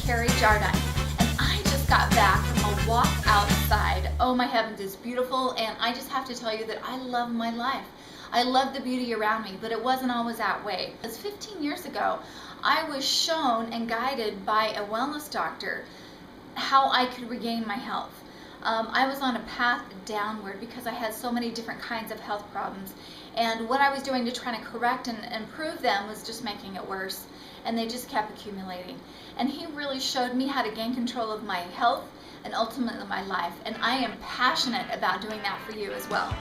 Carrie Jardine, and I just got back from a walk outside. Oh my heavens, it's beautiful, and I just have to tell you that I love my life. I love the beauty around me, but it wasn't always that way. Because 15 years ago, I was shown and guided by a wellness doctor how I could regain my health. I was on a path downward because I had so many different kinds of health problems, and what I was doing to try to correct and improve them was just making it worse, and they just kept accumulating. And he really showed me how to gain control of my health and ultimately my life, and I am passionate about doing that for you as well.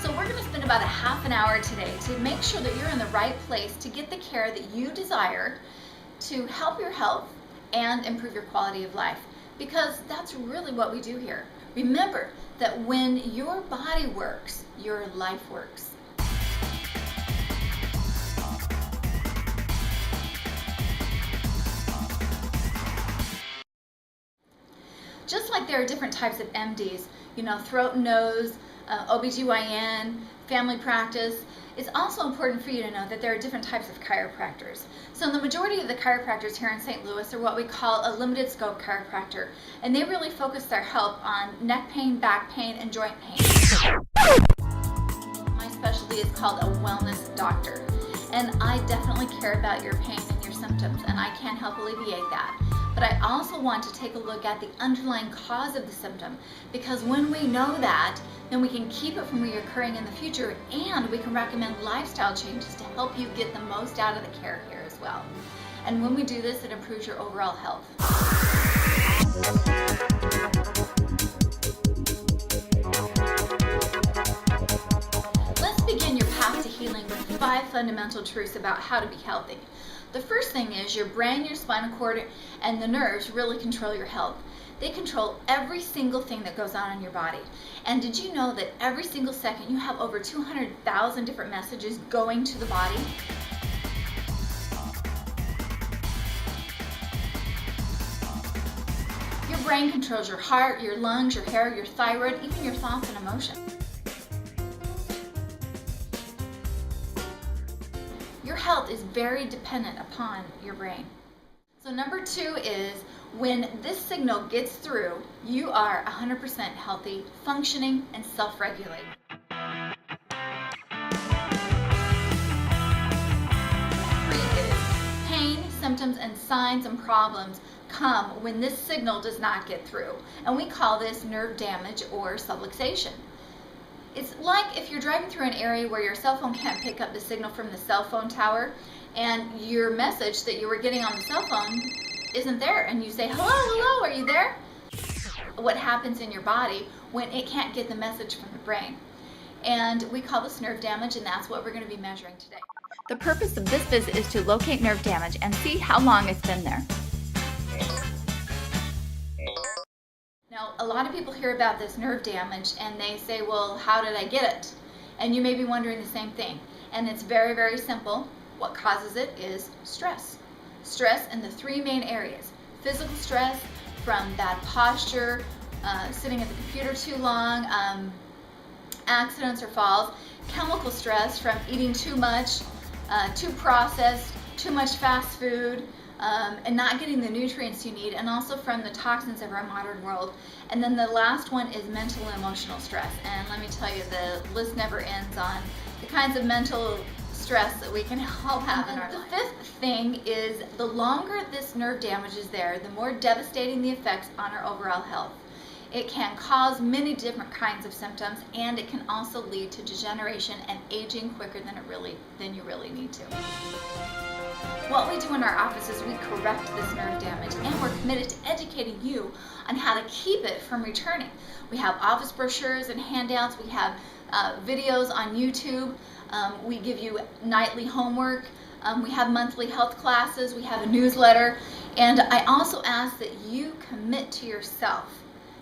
So we're going to spend about a half an hour today to make sure that you're in the right place to get the care that you desire to help your health and improve your quality of life, because that's really what we do here. Remember that when your body works, your life works. Just like there are different types of MDs, throat and nose, OBGYN, family practice, it's also important for you to know that there are different types of chiropractors. So the majority of the chiropractors here in St. Louis are what we call a limited scope chiropractor, and they really focus their help on neck pain, back pain, and joint pain. My specialty is called a wellness doctor, and I definitely care about your pain and your symptoms, and I can help alleviate that. But I also want to take a look at the underlying cause of the symptom, because when we know that, then we can keep it from reoccurring in the future, and we can recommend lifestyle changes to help you get the most out of the care here as well. And when we do this, it improves your overall health. Let's begin your path to healing with 5 fundamental truths about how to be healthy. The first thing is your brain, your spinal cord, and the nerves really control your health. They control every single thing that goes on in your body. And did you know that every single second you have over 200,000 different messages going to the body? Your brain controls your heart, your lungs, your hair, your thyroid, even your thoughts and emotions. Your health is very dependent upon your brain. So number 2 is when this signal gets through, you are 100% healthy, functioning, and self-regulating. 3 is pain, symptoms, and signs and problems come when this signal does not get through. And we call this nerve damage or subluxation. It's like if you're driving through an area where your cell phone can't pick up the signal from the cell phone tower, and your message that you were getting on the cell phone isn't there, and you say, hello, are you there? What happens in your body when it can't get the message from the brain? And we call this nerve damage, and that's what we're going to be measuring today. The purpose of this visit is to locate nerve damage and see how long it's been there. Now, a lot of people hear about this nerve damage and they say, well, how did I get it? And you may be wondering the same thing. And it's very, very simple. What causes it is stress. Stress in the 3 main areas. Physical stress from bad posture, sitting at the computer too long, accidents or falls. Chemical stress from eating too much, too processed, too much fast food, and not getting the nutrients you need, and also from the toxins of our modern world. And then the last one is mental and emotional stress. And let me tell you, the list never ends on the kinds of mental stress that we can all have in our life. The 5th thing is the longer this nerve damage is there, the more devastating the effects on our overall health. It can cause many different kinds of symptoms, and it can also lead to degeneration and aging quicker than you really need to. What we do in our office is we correct this nerve damage, and we're committed to educating you on how to keep it from returning. We have office brochures and handouts. We have videos on YouTube. We give you nightly homework. We have monthly health classes. We have a newsletter. And I also ask that you commit to yourself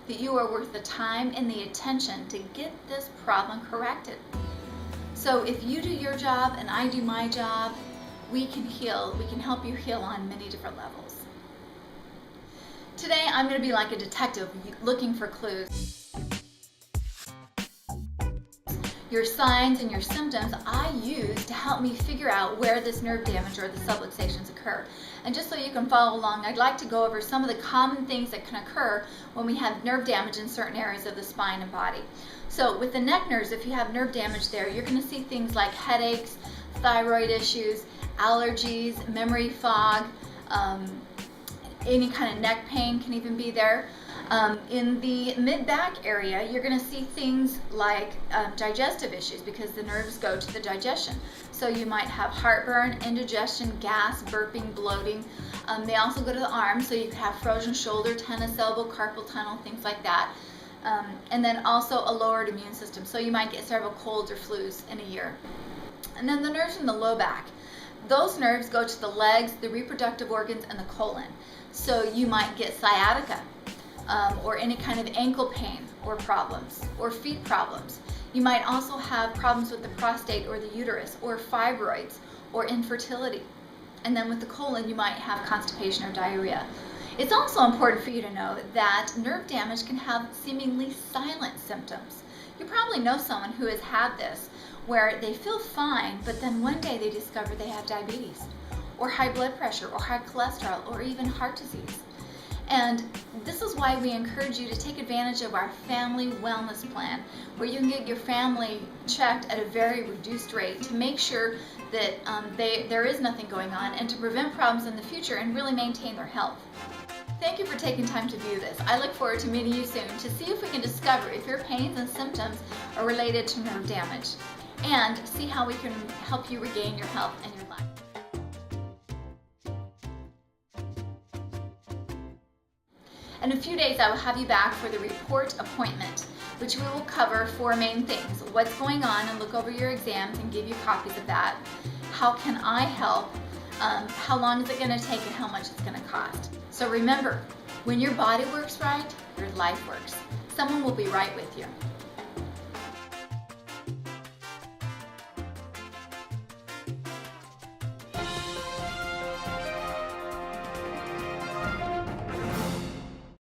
that you are worth the time and the attention to get this problem corrected. So if you do your job and I do my job, we can heal. We can help you heal on many different levels. Today I'm going to be like a detective looking for clues. your signs and your symptoms I use to help me figure out where this nerve damage or the subluxations occur. And just so you can follow along, I'd like to go over some of the common things that can occur when we have nerve damage in certain areas of the spine and body. So with the neck nerves, if you have nerve damage there, you're going to see things like headaches, thyroid issues, allergies, memory fog, any kind of neck pain can even be there. In the mid-back area, you're going to see things like digestive issues because the nerves go to the digestion. So you might have heartburn, indigestion, gas, burping, bloating. They also go to the arms, so you could have frozen shoulder, tennis elbow, carpal tunnel, things like that. And then also a lowered immune system. So you might get several colds or flus in a year. And then the nerves in the low back. Those nerves go to the legs, the reproductive organs, and the colon. So you might get sciatica. Or any kind of ankle pain or problems, or feet problems. You might also have problems with the prostate or the uterus, or fibroids, or infertility. And then with the colon, you might have constipation or diarrhea. It's also important for you to know that nerve damage can have seemingly silent symptoms. You probably know someone who has had this, where they feel fine, but then one day they discover they have diabetes, or high blood pressure, or high cholesterol, or even heart disease. And this is why we encourage you to take advantage of our family wellness plan, where you can get your family checked at a very reduced rate to make sure that there is nothing going on and to prevent problems in the future and really maintain their health. Thank you for taking time to view this. I look forward to meeting you soon to see if we can discover if your pains and symptoms are related to nerve damage and see how we can help you regain your health and your life. In a few days, I will have you back for the report appointment, which we will cover 4 main things: what's going on and look over your exams and give you copies of that, how can I help, how long is it going to take, and how much it's going to cost. So remember, when your body works right, your life works. Someone will be right with you.